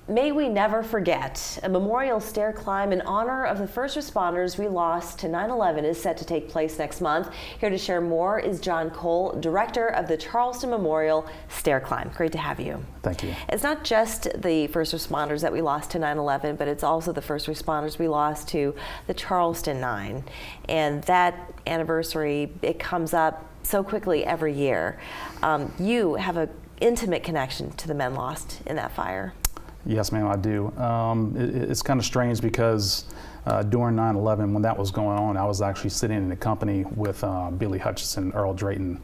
May we never forget. A memorial stair climb in honor of the first responders we lost to 9/11 is set to take place next month. Here to share more is John Cole, director of the Charleston Memorial Stair Climb. Great to have you. Thank you. It's not just the first responders that we lost to 9/11, but it's also the first responders we lost to the Charleston 9. And that anniversary, it comes up so quickly every year. You have an intimate connection to the men lost in that fire. Yes, ma'am, I do. It's kind of strange because during 9/11, when that was going on, I was actually sitting in the company with Billy Hutchison, Earl Drayton,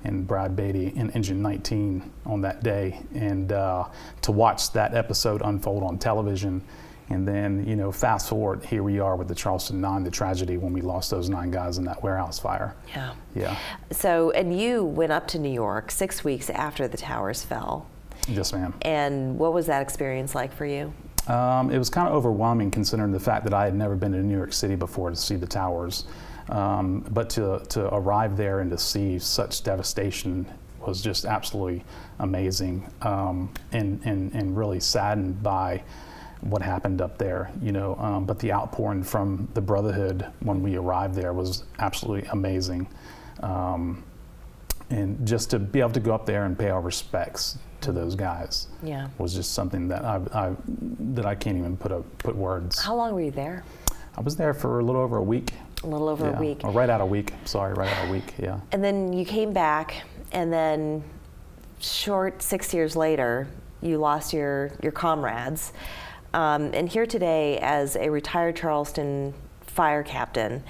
and Brad Beatty in Engine 19 on that day. And to watch that episode unfold on television, and then, you know, fast forward, here we are with the Charleston 9, the tragedy when we lost those 9 guys in that warehouse fire. Yeah. Yeah. So, and you went up to New York 6 weeks after the towers fell. Yes, ma'am. And what was that experience like for you? It was kind of overwhelming considering the fact that I had never been to New York City before to see the towers. But to arrive there and to see such devastation was just absolutely amazing, and really saddened by what happened up there, you know. But the outpouring from the Brotherhood when we arrived there was absolutely amazing. And just to be able to go up there and pay our respects to those guys, yeah, was just something that I can't even put words. How long were you there? I was there for a little over a week. A little over a week. Or right out a week. Sorry, right out a week. Yeah. And then you came back, and then short 6 years later, you lost your comrades. And here today, as a retired Charleston fire captain,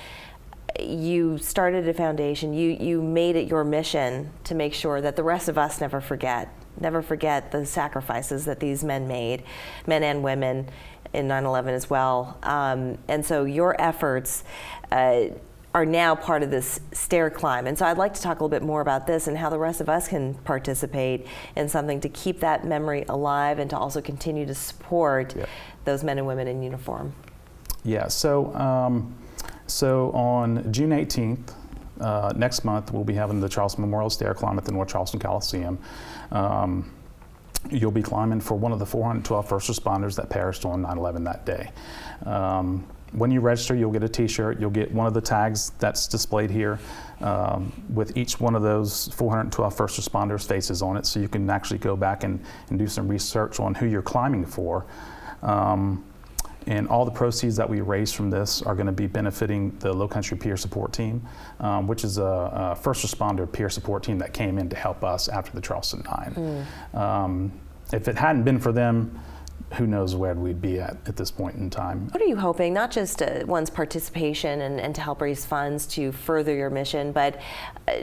you started a foundation. You made it your mission to make sure that the rest of us never forget the sacrifices that these men made, men and women, in 9/11 as well. And so your efforts are now part of this stair climb. And so I'd like to talk a little bit more about this and how the rest of us can participate in something to keep that memory alive and to also continue to support those men and women in uniform. Yeah, so on June 18th, next month, we'll be having the Charleston Memorial Stair Climb at the North Charleston Coliseum. You'll be climbing for one of the 412 first responders that perished on 9/11 that day. When you register, you'll get a t-shirt. You'll get one of the tags that's displayed here with each one of those 412 first responders' faces on it, so you can actually go back and do some research on who you're climbing for. And all the proceeds that we raise from this are going to be benefiting the Lowcountry Peer Support Team, which is a first responder peer support team that came in to help us after the Charleston 9. If it hadn't been for them, who knows where we'd be at this point in time. What are you hoping, not just one's participation and to help raise funds to further your mission, but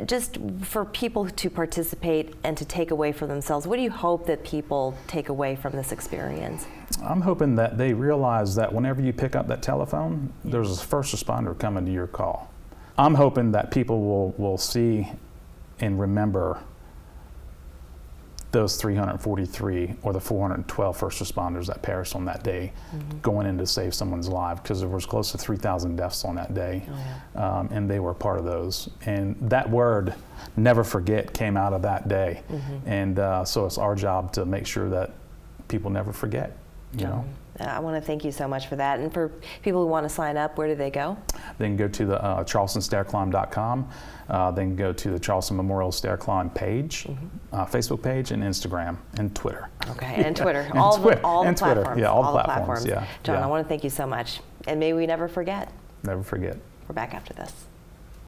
just for people to participate and to take away for themselves? What do you hope that people take away from this experience? I'm hoping that they realize that whenever you pick up that telephone, there's a first responder coming to your call. I'm hoping that people will see and remember those 343 or the 412 first responders that perished on that day, going in to save someone's life, because there was close to 3,000 deaths on that day, and they were part of those. And that word, never forget, came out of that day. And so it's our job to make sure that people never forget, you know. I want to thank you so much for that. And for people who want to sign up, where do they go? They can go to the charlestonstairclimb.com. They can go to the Charleston Memorial Stair Climb page, Facebook page, and Instagram, and Twitter. Okay, and Twitter. And all the platforms. Yeah, all the platforms. Yeah. John, I want to thank you so much. And may we never forget. Never forget. We're back after this.